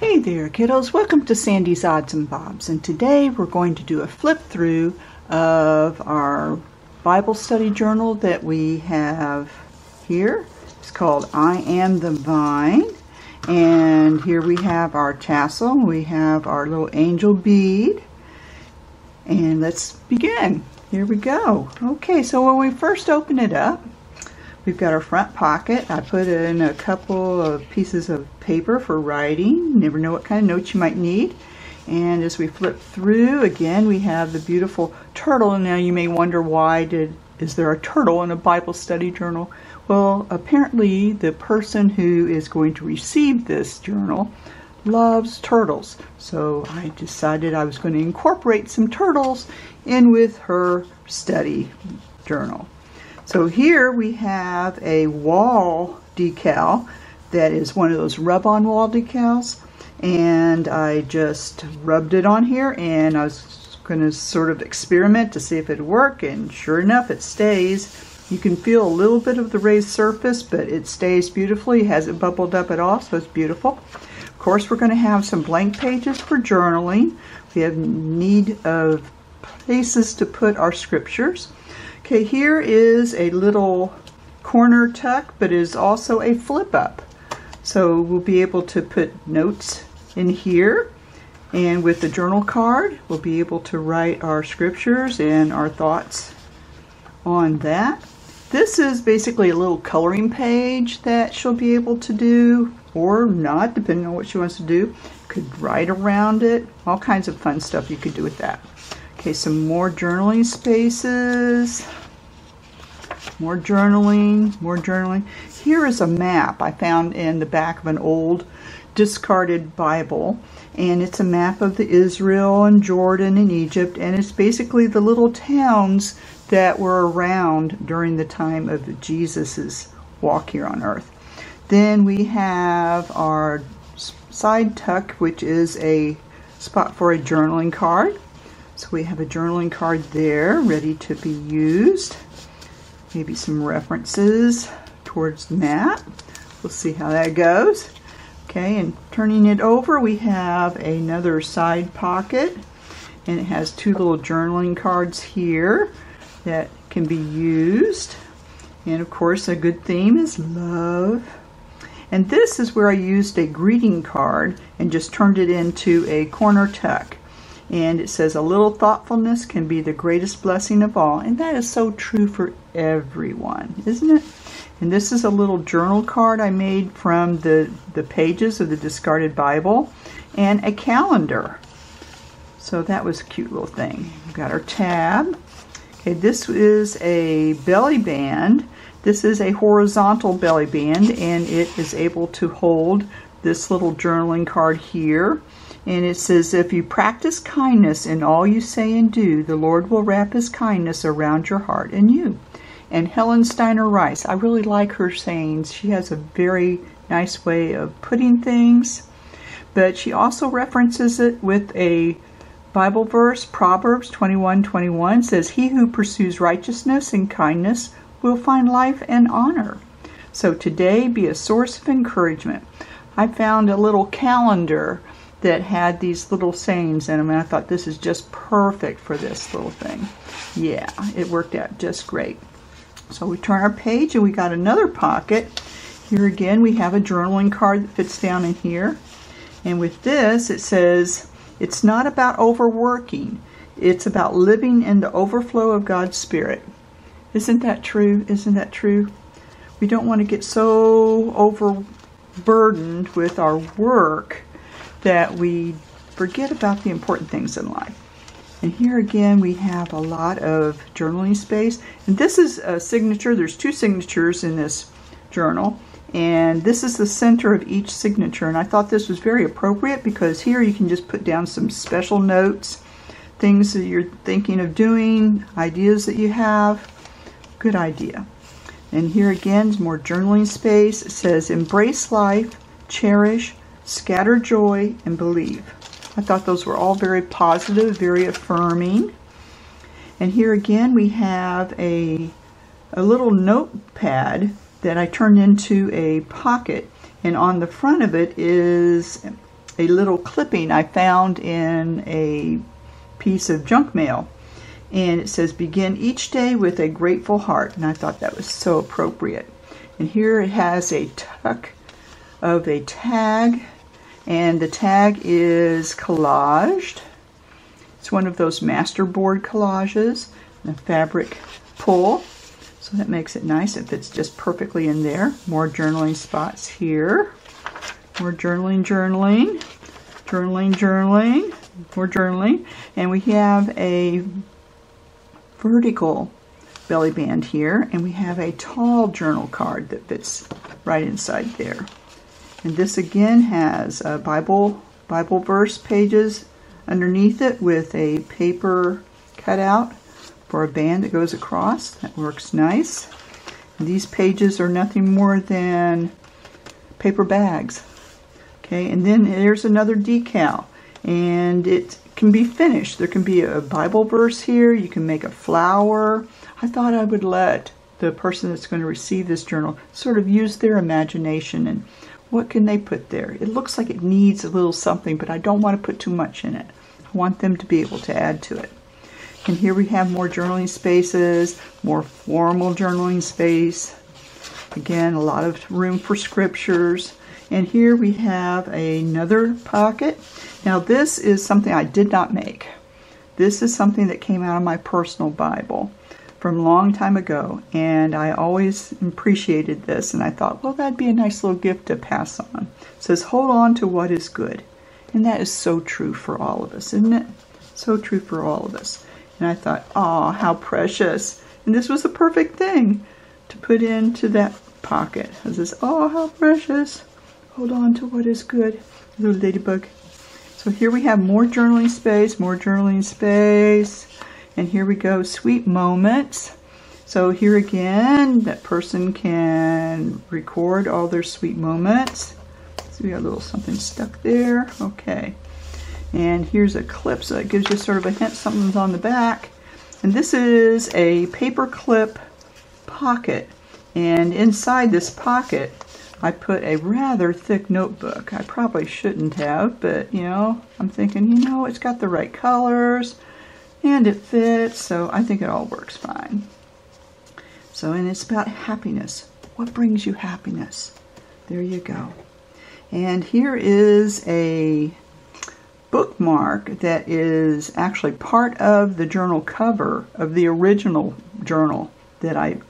Hey there kiddos, welcome to Sandy's Odds and Bobs, and today we're going to do a flip through of our Bible study journal that we have here. It's called I Am the Vine, and here we have our tassel, we have our little angel bead, and let's begin. Here we go. Okay, so when we first open it up, we've got our front pocket. I put in a couple of pieces of paper for writing. You never know what kind of notes you might need. And as we flip through, again, we have the beautiful turtle. And now you may wonder, is there a turtle in a Bible study journal? Well, apparently the person who is going to receive this journal loves turtles. So I decided I was going to incorporate some turtles in with her study journal. So here we have a wall decal that is one of those rub-on wall decals, and I just rubbed it on here, and I was going to sort of experiment to see if it would work, and sure enough it stays. You can feel a little bit of the raised surface, but it stays beautifully. It hasn't bubbled up at all, so it's beautiful. Of course, we're going to have some blank pages for journaling. We have need of places to put our scriptures. Okay, here is a little corner tuck, but is also a flip up. So we'll be able to put notes in here, and with the journal card, we'll be able to write our scriptures and our thoughts on that. This is basically a little coloring page that she'll be able to do, or not, depending on what she wants to do. Could write around it, all kinds of fun stuff you could do with that. Okay, some more journaling spaces. More journaling, more journaling. Here is a map I found in the back of an old discarded Bible, and it's a map of the Israel and Jordan and Egypt, and it's basically the little towns that were around during the time of Jesus's walk here on earth. Then we have our side tuck, which is a spot for a journaling card. So we have a journaling card there ready to be used. Maybe some references towards the map. We'll see how that goes. Okay, and turning it over, we have another side pocket, and it has two little journaling cards here that can be used. And of course, a good theme is love. And this is where I used a greeting card and just turned it into a corner tuck. And it says, a little thoughtfulness can be the greatest blessing of all. And that is so true for everyone, isn't it? And this is a little journal card I made from the pages of the discarded Bible, and a calendar. So that was a cute little thing. We've got our tab. Okay, this is a belly band. This is a horizontal belly band, and it is able to hold this little journaling card here. And it says, if you practice kindness in all you say and do, the Lord will wrap his kindness around your heart and you. And Helen Steiner Rice, I really like her sayings. She has a very nice way of putting things. But she also references it with a Bible verse. Proverbs 21:21 says, he who pursues righteousness and kindness will find life and honor. So today, be a source of encouragement. I found a little calendar that had these little sayings in them, and I thought this is just perfect for this little thing. Yeah, it worked out just great. So we turn our page, and we got another pocket. Here again, we have a journaling card that fits down in here. And with this, it says, it's not about overworking. It's about living in the overflow of God's Spirit. Isn't that true? Isn't that true? We don't want to get so overburdened with our work that we forget about the important things in life. And here again, we have a lot of journaling space. And this is a signature. There's two signatures in this journal. And this is the center of each signature. And I thought this was very appropriate because here you can just put down some special notes, things that you're thinking of doing, ideas that you have. Good idea. And here again is more journaling space. It says, embrace life, cherish, scatter joy, and believe. I thought those were all very positive, very affirming. And here again we have a little notepad that I turned into a pocket, and on the front of it is a little clipping I found in a piece of junk mail. And it says, begin each day with a grateful heart. And I thought that was so appropriate. And here it has a tuck of a tag. And the tag is collaged. It's one of those masterboard collages. And a fabric pull. So that makes it nice. It fits just perfectly in there. More journaling spots here. More journaling, journaling. Journaling, journaling. More journaling. And we have a vertical belly band here, and we have a tall journal card that fits right inside there. And this again has Bible verse pages underneath it with a paper cutout for a band that goes across. That works nice. And these pages are nothing more than paper bags. Okay, and then there's another decal, and it can be finished. There can be a Bible verse here. You can make a flower. I thought I would let the person that's going to receive this journal sort of use their imagination and what can they put there. It looks like it needs a little something, but I don't want to put too much in it. I want them to be able to add to it. And here we have more journaling spaces, more formal journaling space. Again, a lot of room for scriptures. And here we have another pocket. Now this is something I did not make. This is something that came out of my personal Bible from a long time ago. And I always appreciated this. And I thought, well, that'd be a nice little gift to pass on. It says, hold on to what is good. And that is so true for all of us, isn't it? So true for all of us. And I thought, oh, how precious. And this was the perfect thing to put into that pocket. It says, oh, how precious. Hold on to what is good. Little ladybug. So here we have more journaling space, more journaling space. And here we go, sweet moments. So here again, that person can record all their sweet moments. So we got a little something stuck there. Okay. And here's a clip, so it gives you sort of a hint something's on the back. And this is a paper clip pocket. And inside this pocket, I put a rather thick notebook. I probably shouldn't have, but you know, I'm thinking, you know, it's got the right colors and it fits, so I think it all works fine. So, and it's about happiness. What brings you happiness? There you go. And here is a bookmark that is actually part of the journal cover of the original journal that I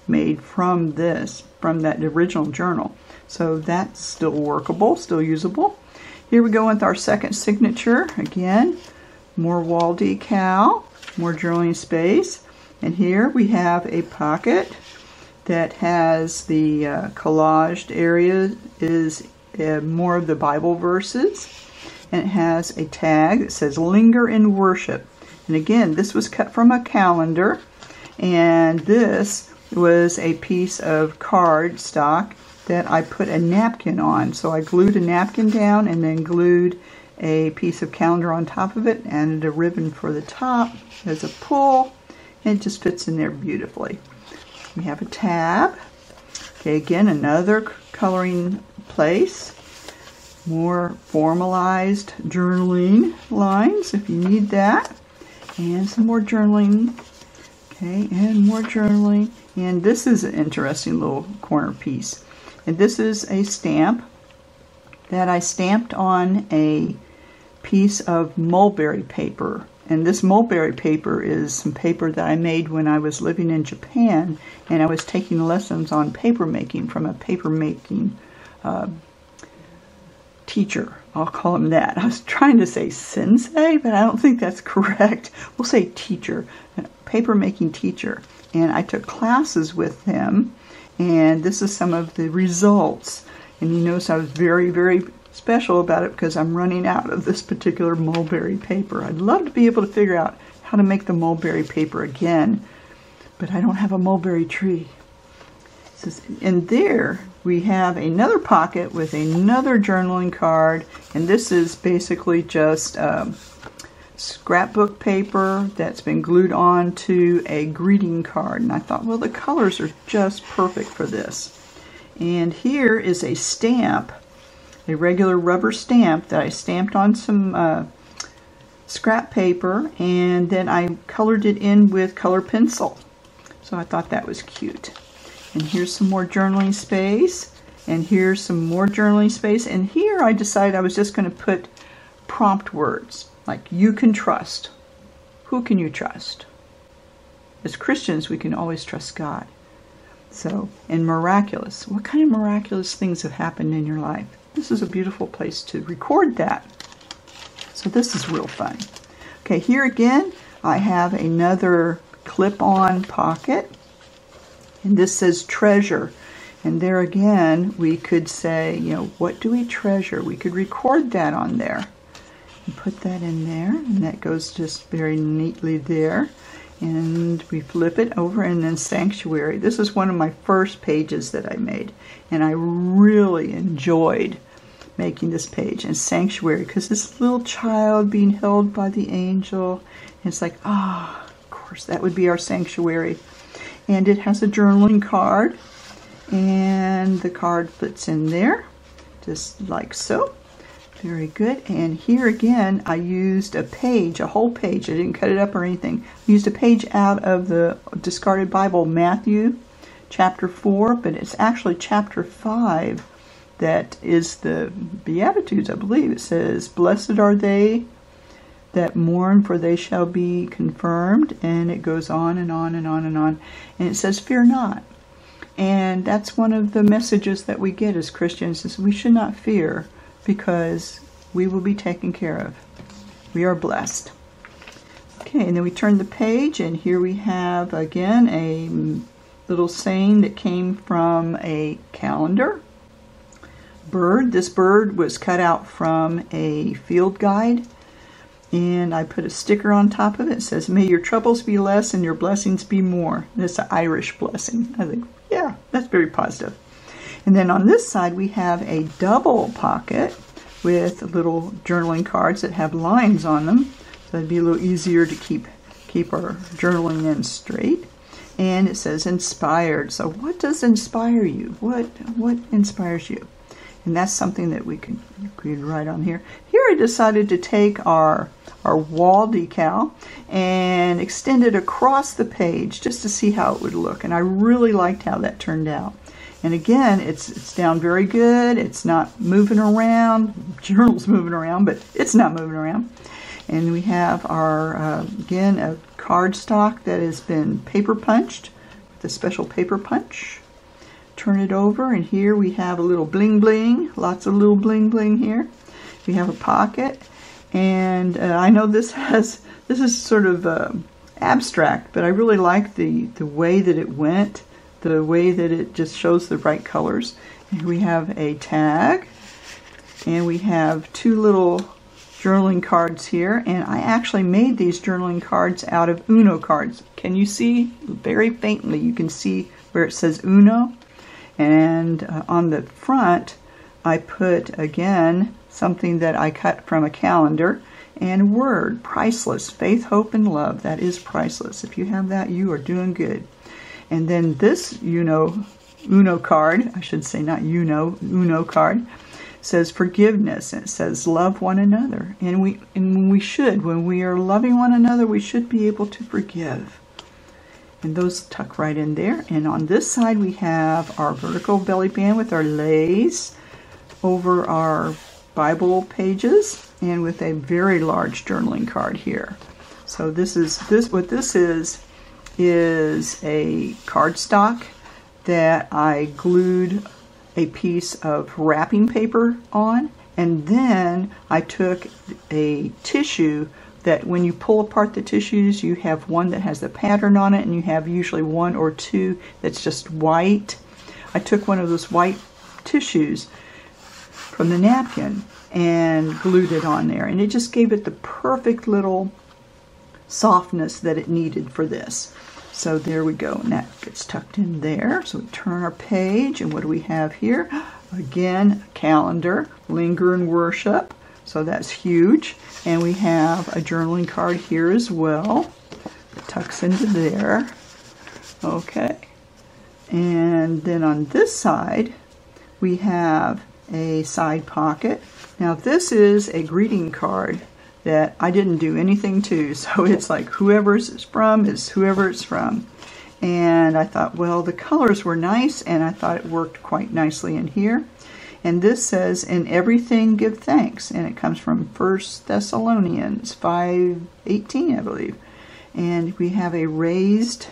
made from that original journal. So that's still workable, still usable. Here we go with our second signature. Again, more wall decal, more journaling space. And here we have a pocket that has the collaged area is more of the Bible verses. And it has a tag that says linger in worship. And again, this was cut from a calendar. And this was a piece of card stock that I put a napkin on. So I glued a napkin down and then glued a piece of calendar on top of it and a ribbon for the top as a pull, and it just fits in there beautifully. We have a tab. Okay, again, another coloring place. More formalized journaling lines if you need that. And some more journaling. Okay, and more journaling. And this is an interesting little corner piece. And this is a stamp that I stamped on a piece of mulberry paper. And this mulberry paper is some paper that I made when I was living in Japan, and I was taking lessons on paper making from a paper making teacher. I'll call him that. I was trying to say sensei, but I don't think that's correct. We'll say teacher, a paper making teacher. And I took classes with him, and this is some of the results. And you notice I was very, very special about it because I'm running out of this particular mulberry paper. I'd love to be able to figure out how to make the mulberry paper again, but I don't have a mulberry tree. And there we have another pocket with another journaling card, and this is basically just scrapbook paper that's been glued on to a greeting card. And I thought, well, the colors are just perfect for this. And here is a stamp a regular rubber stamp that I stamped on some scrap paper, and then I colored it in with color pencil. So I thought that was cute. And here's some more journaling space, and here's some more journaling space, and here I decided I was just going to put prompt words like you can trust. Who can you trust? As Christians, we can always trust God. So, and miraculous. What kind of miraculous things have happened in your life? This is a beautiful place to record that. So this is real fun. Okay, here again, I have another clip-on pocket. And this says treasure. And there again, we could say, you know, what do we treasure? We could record that on there. And put that in there, and that goes just very neatly there. And we flip it over, and then sanctuary. This is one of my first pages that I made, and I really enjoyed making this page. And sanctuary, because this little child being held by the angel, and it's like, ah, of course, that would be our sanctuary. And it has a journaling card, and the card fits in there, just like so. Very good. And here again, I used a page, a whole page. I didn't cut it up or anything. I used a page out of the discarded Bible, Matthew chapter 4, but it's actually chapter 5 that is the Beatitudes, I believe. It says, blessed are they that mourn, for they shall be confirmed. And it goes on and on and on and on. And it says, fear not. And that's one of the messages that we get as Christians, is we should not fear, because we will be taken care of. We are blessed. Okay, and then we turn the page, and here we have again a little saying that came from a calendar. Bird. This bird was cut out from a field guide, and I put a sticker on top of it. It says, may your troubles be less and your blessings be more. And it's an Irish blessing. I think, yeah, that's very positive. And then on this side we have a double pocket with little journaling cards that have lines on them. So it'd be a little easier to keep our journaling in straight. And it says inspired. So what does inspire you? What inspires you? And that's something that we could write on here. Here I decided to take our wall decal and extend it across the page just to see how it would look. And I really liked how that turned out. And again, it's down very good. It's not moving around. Journal's moving around, but it's not moving around. And we have our, again, a cardstock that has been paper punched with a special paper punch. Turn it over, and here we have a little bling bling. Lots of little bling bling here. We have a pocket. And I know this is sort of abstract, but I really like the way that it went. The way that it just shows the right colors. And we have a tag, and we have two little journaling cards here, and I actually made these journaling cards out of Uno cards. Can you see? Very faintly you can see where it says Uno, and on the front I put again something that I cut from a calendar, and word, priceless, faith, hope, and love. That is priceless. If you have that, you are doing good. And then this Uno card, I should say not Uno card, says forgiveness, and it says love one another. And we should, when we are loving one another, we should be able to forgive. And those tuck right in there. And on this side we have our vertical belly band with our lays over our Bible pages, and with a very large journaling card here. So what this is a cardstock that I glued a piece of wrapping paper on, and then I took a tissue that when you pull apart the tissues, you have one that has the pattern on it, and you have usually one or two that's just white. I took one of those white tissues from the napkin and glued it on there, and it just gave it the perfect little softness that it needed for this. So there we go, and that gets tucked in there. So we turn our page, and what do we have here? Again, a calendar, linger and worship. So that's huge. And we have a journaling card here as well. It tucks into there. Okay. And then on this side, we have a side pocket. Now this is a greeting card that I didn't do anything to, so it's like whoever it's from is whoever it's from. And I thought, well, the colors were nice, and I thought it worked quite nicely in here. And this says, "In everything give thanks," and it comes from 1 Thessalonians 5:18, I believe. And we have a raised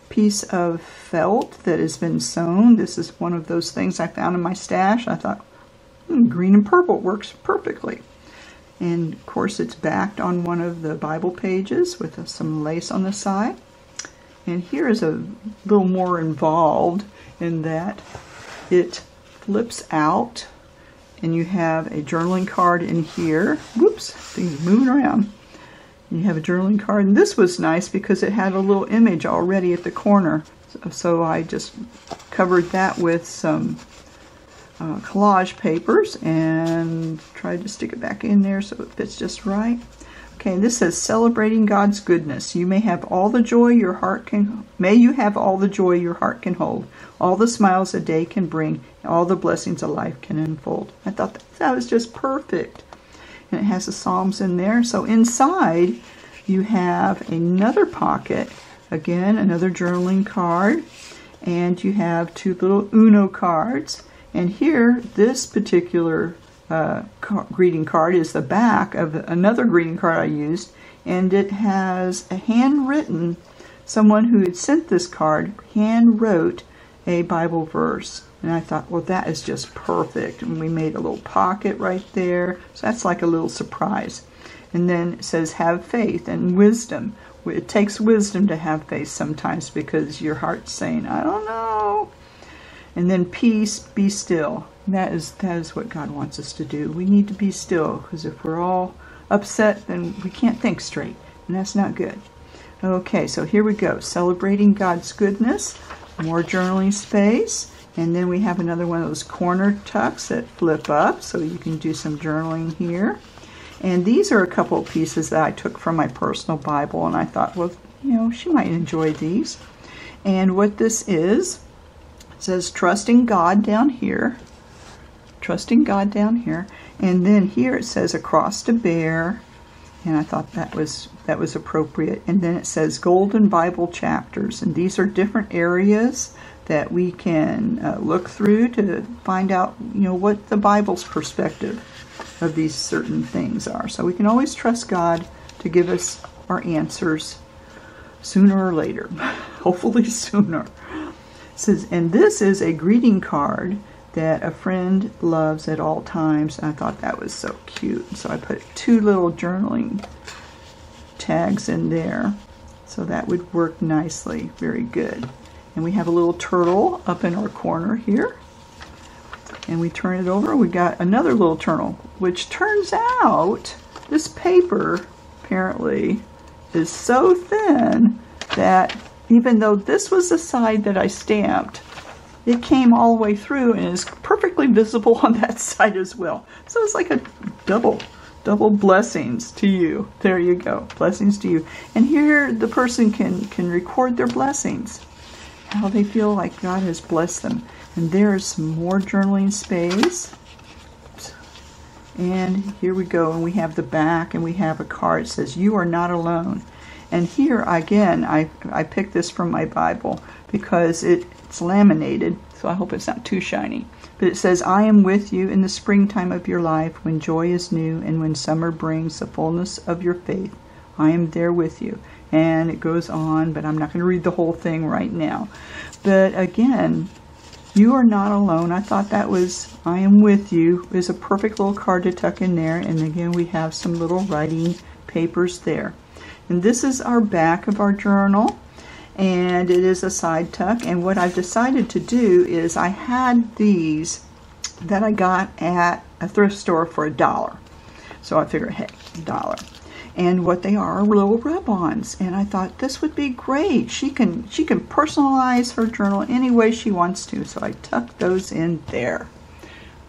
piece of felt that has been sewn. This is one of those things I found in my stash. I thought, green and purple works perfectly. And of course it's backed on one of the Bible pages with some lace on the side. And here is a little more involved in that it flips out and you have a journaling card in here. Whoops, things moving around. You have a journaling card, and this was nice because it had a little image already at the corner. So I just covered that with some collage papers and tried to stick it back in there so it fits just right. Okay, this says, "Celebrating God's goodness. You may have all the joy your heart can. May you have all the joy your heart can hold, all the smiles a day can bring, and all the blessings a life can unfold." I thought that was just perfect. And it has the Psalms in there. So inside you have another pocket, again another journaling card, and you have two little Uno cards. And here, this particular greeting card is the back of another greeting card I used, and it has a handwritten, someone who had sent this card hand wrote a Bible verse. And I thought, well, that is just perfect. And we made a little pocket right there. So that's like a little surprise. And then it says, "Have faith and wisdom." It takes wisdom to have faith sometimes because your heart's saying, "I don't know." And then "Peace, be still." And that is what God wants us to do. We need to be still, because if we're all upset, then we can't think straight. And that's not good. Okay, so here we go. Celebrating God's goodness. More journaling space. And then we have another one of those corner tucks that flip up, so you can do some journaling here. And these are a couple of pieces that I took from my personal Bible, and I thought, well, she might enjoy these. And what this is, it says, "Trusting God" down here. Trusting God down here. And then here it says, "Across to bear." And I thought that was appropriate. And then it says, "Golden Bible chapters." And these are different areas that we can look through to find out, what the Bible's perspective of these certain things are. So we can always trust God to give us our answers sooner or later. Hopefully sooner. It says, and this is a greeting card that a friend loves at all times. And I thought that was so cute. So I put two little journaling tags in there. So that would work nicely. Very good. And we have a little turtle up in our corner here. And we turn it over, we got another little turtle, which turns out this paper apparently is so thin that even though this was the side that I stamped, it came all the way through and is perfectly visible on that side as well. So it's like a double blessings to you. There you go, blessings to you. And here the person can record their blessings, how they feel like God has blessed them. And there's some more journaling space. And here we go, and we have the back, and we have a card that says, "You are not alone." And here again, I picked this from my Bible because it's laminated, so I hope it's not too shiny. But it says, "I am with you in the springtime of your life, when joy is new and when summer brings the fullness of your faith. I am there with you." And it goes on, but I'm not going to read the whole thing right now. But again, you are not alone. I thought that was, "I am with you," is a perfect little card to tuck in there. And again, we have some little writing papers there. And this is our back of our journal. And it is a side tuck. And what I've decided to do is, I had these that I got at a thrift store for $1. So I figured, hey, $1. And what they are little rub-ons. And I thought this would be great. She can personalize her journal any way she wants to. So I tucked those in there.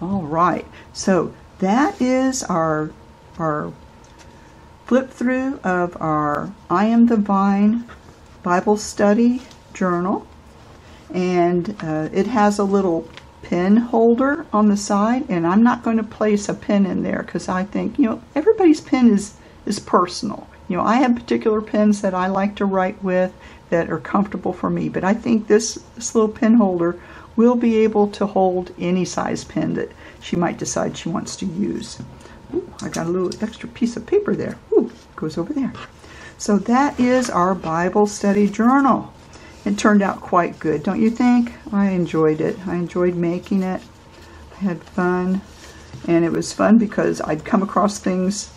All right. So that is our flip through of our I Am the Vine Bible Study Journal. And it has a little pen holder on the side, and I'm not going to place a pen in there because I think, everybody's pen is personal. I have particular pens that I like to write with that are comfortable for me, but I think this little pen holder will be able to hold any size pen that she might decide she wants to use. Ooh, I got a little extra piece of paper there. Ooh, goes over there. So that is our Bible study journal. It turned out quite good, don't you think? I enjoyed it. I enjoyed making it. I had fun. And it was fun because I'd come across things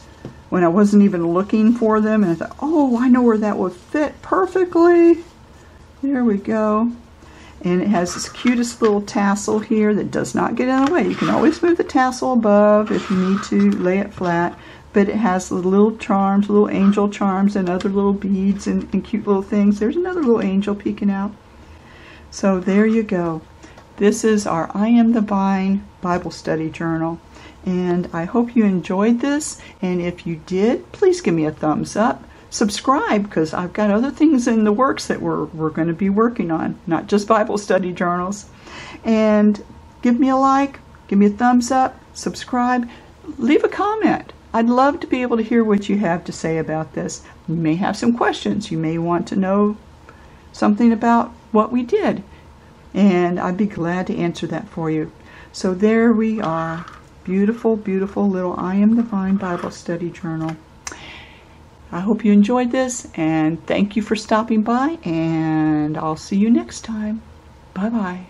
when I wasn't even looking for them. And I thought, oh, I know where that would fit perfectly. There we go. And it has this cutest little tassel here that does not get in the way. You can always move the tassel above if you need to lay it flat. But it has the little charms, little angel charms, and other little beads and cute little things. There's another little angel peeking out. So there you go. This is our I Am the Vine Bible Study Journal. And I hope you enjoyed this. And if you did, please give me a thumbs up. Subscribe, because I've got other things in the works that we're going to be working on, not just Bible study journals. And give me a like, give me a thumbs up, subscribe, leave a comment. I'd love to be able to hear what you have to say about this. You may have some questions. You may want to know something about what we did. And I'd be glad to answer that for you. So there we are. Beautiful, beautiful little I Am the Vine Bible Study Journal. I hope you enjoyed this, and thank you for stopping by, and I'll see you next time. Bye-bye.